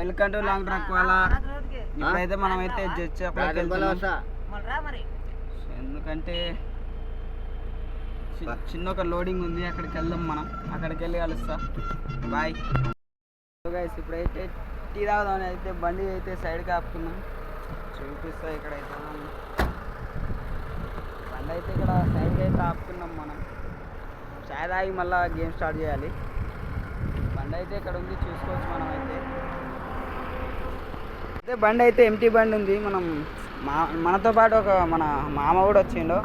Welcome to long truck వాళ్ళ. ఇప్పుడైతే మనం అయితే ఎందుకంటే చిన్న ఒక లోడింగ్ ఉంది, అక్కడికి వెళ్దాం. మనం అక్కడికి వెళ్ళి కలుస్తా. Bye guys. ఇప్పుడైతే టీ తాగుదామని అయితే బండి అయితే సైడ్కి ఆపుకున్నాం. చూపిస్తా. ఇక్కడైతే బండి అయితే ఇక్కడ సైడ్కి అయితే ఆపుకున్నాం. మనం చాయ్ తాగి మళ్ళీ గేమ్ స్టార్ట్ చేయాలి. బండి అయితే ఇక్కడ ఉంది, చూసుకోవచ్చు. మనం అయితే బండి అయితే ఎంటీ బండి ఉంది. మనతో పాటు ఒక మన మామ కూడా వచ్చిండు.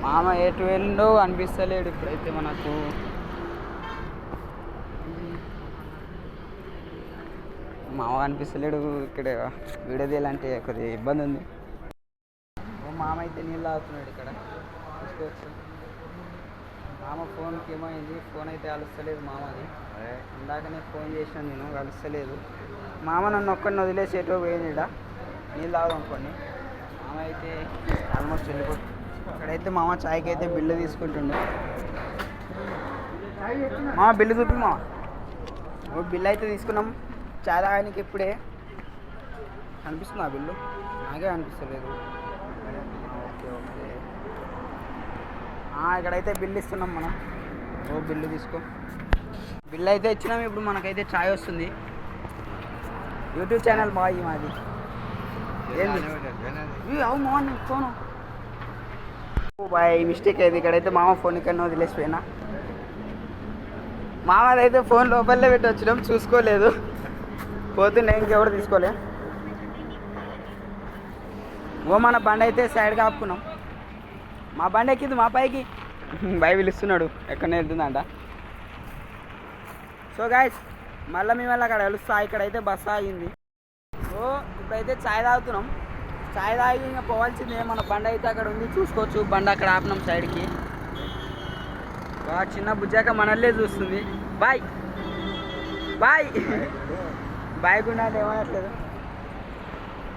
మామ ఎటు వెళ్ళిండో అనిపిస్తలేడు ఇప్పుడైతే మనకు. మామ అనిపిస్తలేడు ఇక్కడ. వీడియో తీయాలంటే కొద్దిగా ఇబ్బంది ఉంది. మామ అయితే నీళ్ళు తాగుతున్నాడు ఇక్కడ, చూసుకోవచ్చు. మామ ఫోన్కి ఏమైంది, ఫోన్ అయితే కలుస్తలేదు మామది. ఇందాకనే ఫోన్ చేసినాను నేను, కలుస్తలేదు. మామ నన్ను ఒక్కడిని వదిలేసి ఎటో పోయినాడ. నీళ్ళు తాగుదాం అనుకోండి. మామ అయితే ఆల్మోస్ట్ వెళ్ళిపోతుంది. అక్కడైతే మామ చాయ్కి అయితే బిల్లు తీసుకుంటుండే. మామ బిల్లు చూపి. మామ బిల్లు అయితే తీసుకున్నాం చాయ్ తాగడానికి. ఇప్పుడే అనిపిస్తుంది ఆ బిల్లు, నాకే అనిపిస్తలేదు. Okay okay. ఇక్కడైతే బిల్లు ఇస్తున్నాం మనం. బిల్లు తీసుకో. బిల్లు అయితే ఇచ్చినాం. ఇప్పుడు మనకైతే చాయ్ వస్తుంది. యూట్యూబ్ ఛానల్ బాయ్ మాది. అవు మార్నింగ్ ఫోను బాయ్ మిస్టేక్ అయింది. ఇక్కడైతే మామ ఫోన్ ఇక్కడ వదిలేసిపోయినా. మామదైతే ఫోన్ లోపలే పెట్టి వచ్చినాం, చూసుకోలేదు. పోతుండే ఇంకెవరు తీసుకోలే. మన బండి అయితే సైడ్గా ఆపుకున్నాం. మా బండి ఎక్కింది మా పైకి. బాయ్ పిలుస్తున్నాడు, ఎక్కడనే వెళ్తుందంట. సో గాయస్, మళ్ళీ మేము అక్కడ కలుస్తా. ఇక్కడైతే బస్సు ఆగింది. సో ఇప్పుడైతే చాయ్ తాగుతున్నాం. చాయ్ తాగి ఇంకా పోవాల్సిందే. మన బండి అయితే అక్కడ ఉంది, చూసుకోవచ్చు. బండి అక్కడ ఆపినాం సైడ్కి. చిన్న బుజ్జాక మనల్లే చూస్తుంది. బాయ్ బాయ్ బాయ్ గుండా అంటే ఏమనట్లేదు.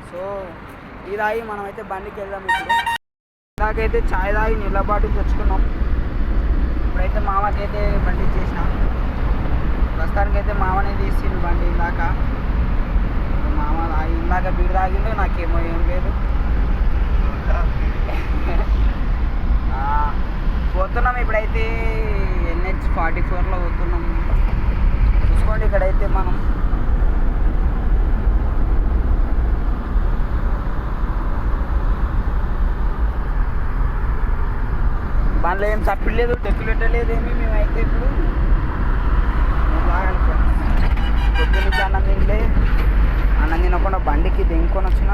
సో టీ తాగి మనం అయితే బండికి వెళ్దాం. ఇప్పుడు ఇలాగైతే చాయ్ తాగి నీళ్ళ బాటిల్ తెచ్చుకున్నాం. ఇప్పుడైతే మామకైతే బండి ఇచ్చేసినాం. ప్రస్తుతానికైతే మామనే తీసిండు బండి. ఇందాక మామ తాగి ఇందాక బీడు తాగిండు, నాకేమో ఏం లేదు. పోతున్నాం ఇప్పుడైతే NH44లో పోతున్నాం. చూసుకోండి ఇక్కడైతే మనం. బండ్లో ఏం తప్పిలేదు, టెక్కులు పెట్టలేదు ఏమి. మేమైతే ఇప్పుడు పొద్దు నుంచి అన్నం తినలే. అన్నం తినకుండా బండికి దింకొని వచ్చిన.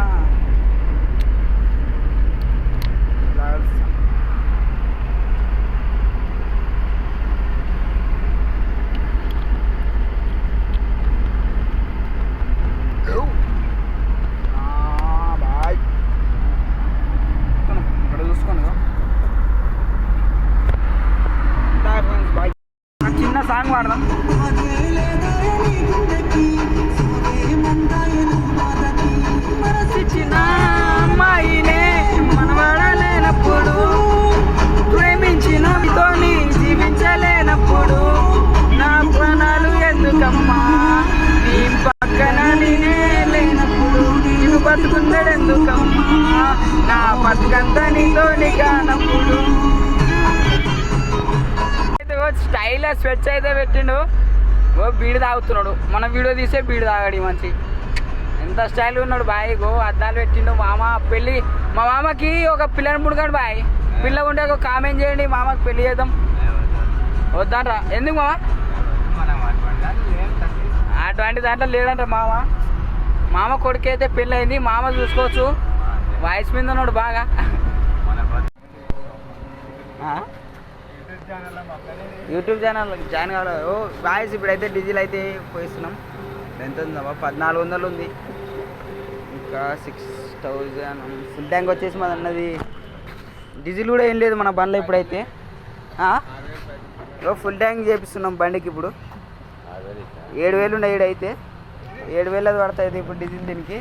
బాయ్ ఇక్కడ చూసుకోండి. బాయ్. చిన్న సాంగ్ పాడదాం. మనసిచ్చిన అమ్మాయినే మనవాడలేనప్పుడు, ప్రేమించిన తోని జీవించలేనప్పుడు, నా ప్రాణాలు ఎందుకమ్మా నీ పక్కన నేనే లేనప్పుడు, నీవు బతుకున్నాడెందుకమ్మా నా బతుకంతా నీతోని కానప్పుడు. స్టైల్ స్వెచ్ అయితే పెట్టిండు. బీడు తాగుతున్నాడు. మన వీడియో తీసే బీడు తాగాడు మంచి. ఎంత స్టైల్ ఉన్నాడు బాయ్. అద్దాలు పెట్టిండు. మామ పెళ్ళి, మా మామకి ఒక పిల్లని పుడకాడు బాయ్. పిల్ల ఉంటే ఒక కామెంట్ చేయండి, మామకి పెళ్ళి చేద్దాం. వద్దంట్రా. ఎందుకు మామ? అటువంటి దాంట్లో లేడంట మామ. మామ కొడుకు అయితే పెళ్ళి అయింది. మామ చూసుకోవచ్చు, వాయిస్ మీద ఉన్నాడు బాగా. యూట్యూబ్ ఛానల్ జాయిన్ కావాలి. వాయిస్ ఇప్పుడైతే డీజిల్ అయితే పోయిస్తున్నాం. ఎంత ఉందమ్మా? 1400 ఉంది. ఇంకా 6000. ఫుల్ ట్యాంక్ వచ్చేసి మాది అన్నది. డీజిల్ కూడా ఏం లేదు మన బండిలో ఇప్పుడైతే. ఫుల్ ట్యాంక్ చేపిస్తున్నాం బండికి. ఇప్పుడు 7000 ఉండే ఈడైతే 7000 అది పడుతుంది ఇప్పుడు డీజిల్. దీనికి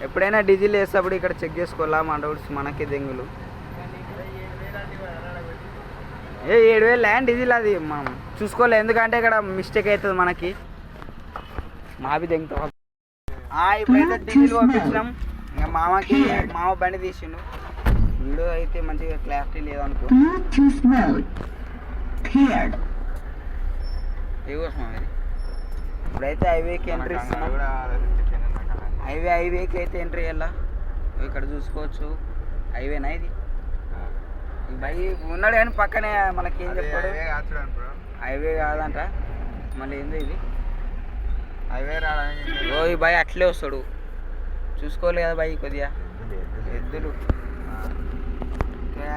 ఎప్పుడైనా డీజిల్ వేసేటప్పుడు ఇక్కడ చెక్ చేసుకోవాలా. మన రోడ్స్ మనకే దెంగులు. 7,000 ల్యాండ్ డీజిల్ అది మనం చూసుకోలేదు, ఎందుకంటే ఇక్కడ మిస్టేక్ అవుతుంది మనకి. మావి దెంగుతాం. ఇప్పుడైతే డీజిల్ పంపించినాం. ఇంకా మామ బండి తీసిండు. వీడియో అయితే మంచిగా క్లారిటీ లేదనుకో. ఇప్పుడైతే హైవేకి ఎంట్రీ ఇస్తున్నాం. హైవేకి అయితే ఎంట్రీ అయ్యాలా. ఇక్కడ చూసుకోవచ్చు హైవేనా ఇది. బై ఉన్నాడు కానీ పక్కనే మనకి ఏం చెప్తాడు, హైవే కాదంట. మళ్ళీ ఏందో ఇది హైవే రావడానికి. ఈ బాయ్ అట్లే వస్తాడు, చూసుకోవాలి కదా బాయ్. కొద్దిగా ఎద్దులు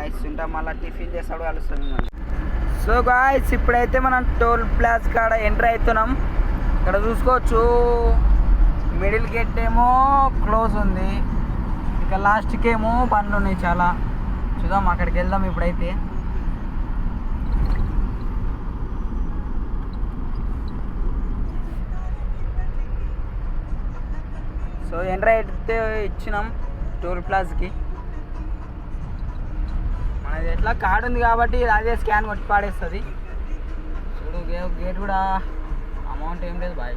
ఇస్తుంటా, మళ్ళీ టిఫిన్ చేస్తాడు కలుస్తుంది మళ్ళీ. సో గాయ్స్ ఇప్పుడైతే మనం టోల్ ప్లాజా కాడ ఎంటర్ అవుతున్నాం. ఇక్కడ చూసుకోవచ్చు మిడిల్ గేట్ ఏమో క్లోజ్ ఉంది, ఇక లాస్ట్కి ఏమో బండ్లు ఉన్నాయి చాలా. చూద్దాం, అక్కడికి వెళ్దాం ఇప్పుడైతే. సో ఎంటర్ అయితే ఇచ్చినాం టోల్ ప్లాజాకి. మనది ఎట్లా కార్డు ఉంది కాబట్టి అదే స్కాన్ కొట్టి పాడేస్తుంది. చూడు గేట్ కూడా అమౌంట్ ఏం లేదు బాయ్.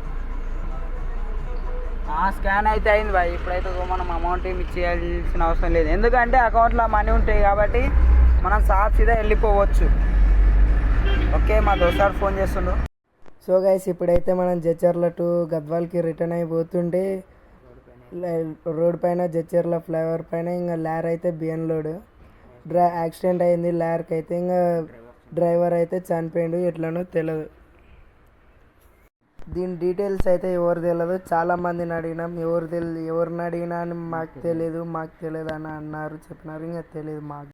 స్కాన్ అయితే అయింది బాయ్. ఇప్పుడైతే మనం అమౌంట్ ఏమి ఇచ్చేయాల్సిన అవసరం లేదు, ఎందుకంటే అకౌంట్లో మనీ ఉంటాయి కాబట్టి మనం సీదా వెళ్ళిపోవచ్చు. ఓకే, మా దోస్తాడు ఫోన్ చేస్తుండు. సో గైస్ ఇప్పుడైతే మనం జడ్చర్ల టు గద్వాల్కి రిటర్న్ అయిపోతుంటే రోడ్ పైన జడ్చర్ల ఫ్లైఓవర్ పైన ఇంకా లారీ అయితే బిఎన్ లోడ్ యాక్సిడెంట్ అయింది. లారీకి అయితే ఇంకా డ్రైవర్ అయితే చనిపోయిండు, ఎట్లనో తెలియదు. దీని డీటెయిల్స్ అయితే ఎవరు తెలియదు. చాలామందిని అడిగినాం, ఎవరిని అడిగినా అని మాకు తెలియదు అని అన్నారు, చెప్పినారు. ఇంకా తెలియదు మాకు.